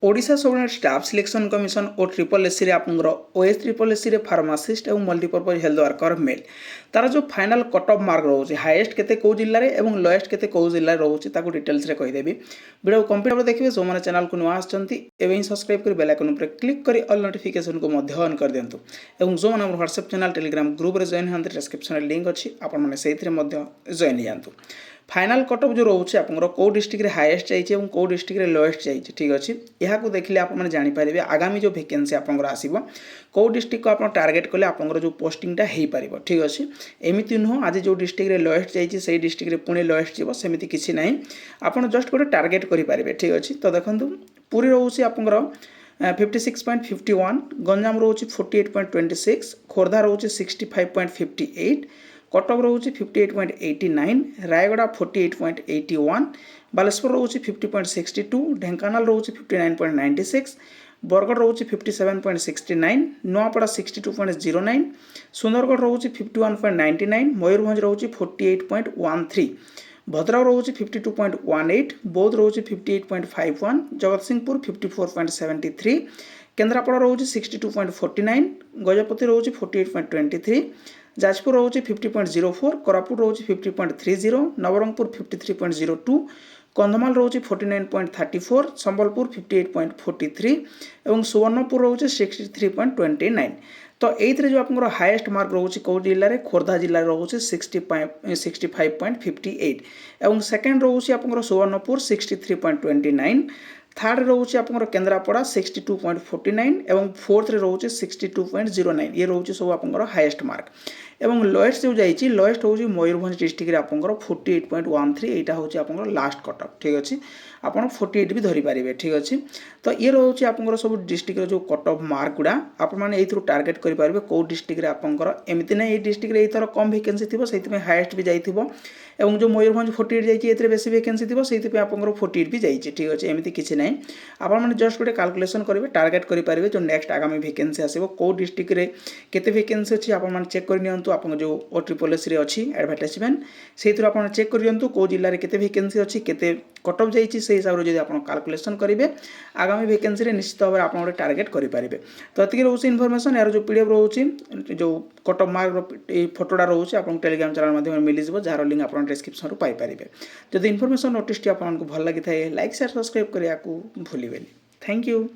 Odisha subordinate staff selection commission और triple SC आपंकर OS triple SC pharmacist और multipurpose health worker mail तार जो फाइनाल कट ऑफ मार्क रोचे हाईएस्ट केते कौ जिले में लोएस्ट केते कौ जिले रोचे डिटेल्स रे कहीदेवी वीडियो कंप्लीट देखिए जो मैंने चैनल को नुआ आसमें सब्सक्राइब कर बेल आइकन पर क्लिक कर ऑल नोटिफिकेशन को ऑन कर दिंतु और जो मैंने व्हाट्सएप चैनल टेलीग्राम ग्रुप रे जॉइन होते डिस्क्रिप्शन लिंक अच्छी आपने से जॉइन जातु फाइनाल कट ऑफ जो रोचे आप कौ डिस्ट्रिक्ट हाईएस्ट जाइए कौ डिस्ट्रिक्ट लोएस्ट जाइए ठीक अच्छे यहाँ देखिए आपने जानीपर आगामी जो वैकेंसी आपंकर आसो कौ डिस्ट्रिक्ट को आप टार्गेट कले आपंकर जो पोस्टिंगटा हो पार ठीक अच्छे एमती नुह आज जो डिस्ट्रिक्ट लोएस्ट जाइए से डिस्ट्रिक्ट पुणी लोएस्ट जीव सेमती किसी ना आप जस्ट गोटे टार्गेट करेंगे ठीक अच्छे तो देखो पुरी रोचे आपंकर 56.51 गंजाम रोचे 48.26 खोर्धा रोचे 65.58 कटक रोचे 58.89 रायगड़ा 48.81 बालेश्वर रोचे 50.62 ढेंकानाल रोचे 59.96 बरगढ़ रोचे 57.69 नुआपड़ा 62.09 सुंदरगढ़ रोचे 51.99 मयूरभंज रोचे 48.13 भद्रक रोचे 52.18 बौद्ध रोचे 58.51 जगतसिंहपुर 54.73 केन्द्रापड़ा रोचे 62.49 गजपति रोचे 48.23 जाजपुर रोचे 50.04 कोरापुट रोचे 50.30 नवरंगपुर 53.02 कंधमाल रोचे 49.34 संबलपुर 58.43 और सुवर्णपुर रोचे 63.29 तो ये जो आप हाईएस्ट मार्क रोचे कौ जिले में खोर्धा जिले रोचे 65.58 और सेकेंड रोचे आप सुवर्णपुर 63.29 थर्ड रोचे आप केन्द्रापड़ा 62.49 और फोर्थ रोचे 62.09 ये रोचे सब आप हाईएस्ट मार्क एवं लोएस्ट जो जाइए लोएस्ट हूँ मयूरभंज डिस्ट्रिक्ट आपंकर 48.13 यहाँ हूँ आप लास्ट कट ऑफ ठीक अच्छे आप 48 भी धरी पारे ठीक अच्छे तो ये रोचे आप सब डिस्ट्रिक्ट जो कट ऑफ मार्क गुड़ा आपने टार्गेट करेंगे कौ डिस्ट्रिक्ट आपंकर एमती ना ये डिस्ट्रिक्ट एथर कम वैकेंसी थी से हाईएस्ट भी जाइए और जो मयूरभंज 48 जाइए बेसी वैकेंसी थी से आपंकर 48 भी जाइए ठीक अच्छे एमती किसी ना आपने जस्ट गोटे कैलकुलेशन करेंगे टार्गेट करेंगे जो नेक्स्ट आगामी वैकेंसी आसो कौ डिस्ट्रिक्ट रे केते वैकेंसी अच्छी आप चेक कर आप जो ओ ट्रिपल एस अच्छी एडवर्टाइजमेंट से आप चेक कर दिंतु कौ जिले में केते वैकेंसी अच्छी केते कट ऑफ जाइए से हिसाब से आप कैलकुलेशन करेंगे आगामी वैकेंसी निश्चित भाव में आप टार्गेट करेंगे तो ये रोचे इनफॉरमेशन यार जो पीडीएफ रोचे जो कट ऑफ मार्क फोटोटा रोचे आप टेलीग्राम चैनल माध्यम मिल जाए जार लिंक आप डिस्क्रिप्शन पाइपर जब इनफॉरमेशन नोटिस आपको भल लगी था लाइक शेयर सब्सक्राइब करने को भूलें थैंक यू।